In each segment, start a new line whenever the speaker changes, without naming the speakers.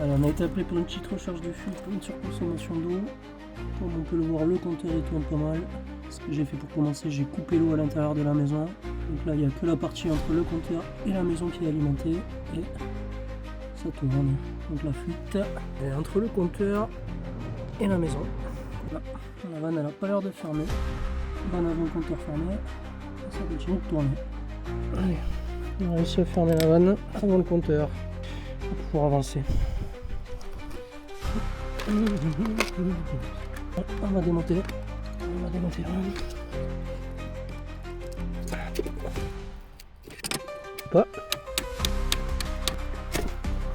Alors, on a été appelé pour une petite recherche de fuite pour une surconsommation d'eau. Comme on peut le voir, le compteur il tourne pas mal. Ce que j'ai fait pour commencer, j'ai coupé l'eau à l'intérieur de la maison. Donc là, il n'y a que la partie entre le compteur et la maison qui est alimentée. Et ça tourne. Donc la fuite est entre le compteur et la maison. Là, la vanne elle n'a pas l'air de fermer. Vanne avant le compteur fermé. Et ça continue de tourner. Allez, on a réussi à fermer la vanne avant le compteur pour pouvoir avancer. On va démonter. On va démonter la vanne. Pas.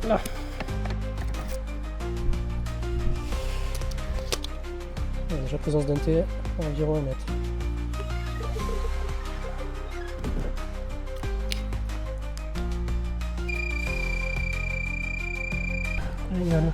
Là. Il y a déjà présence d'un T à environ 1 mètre. Génial.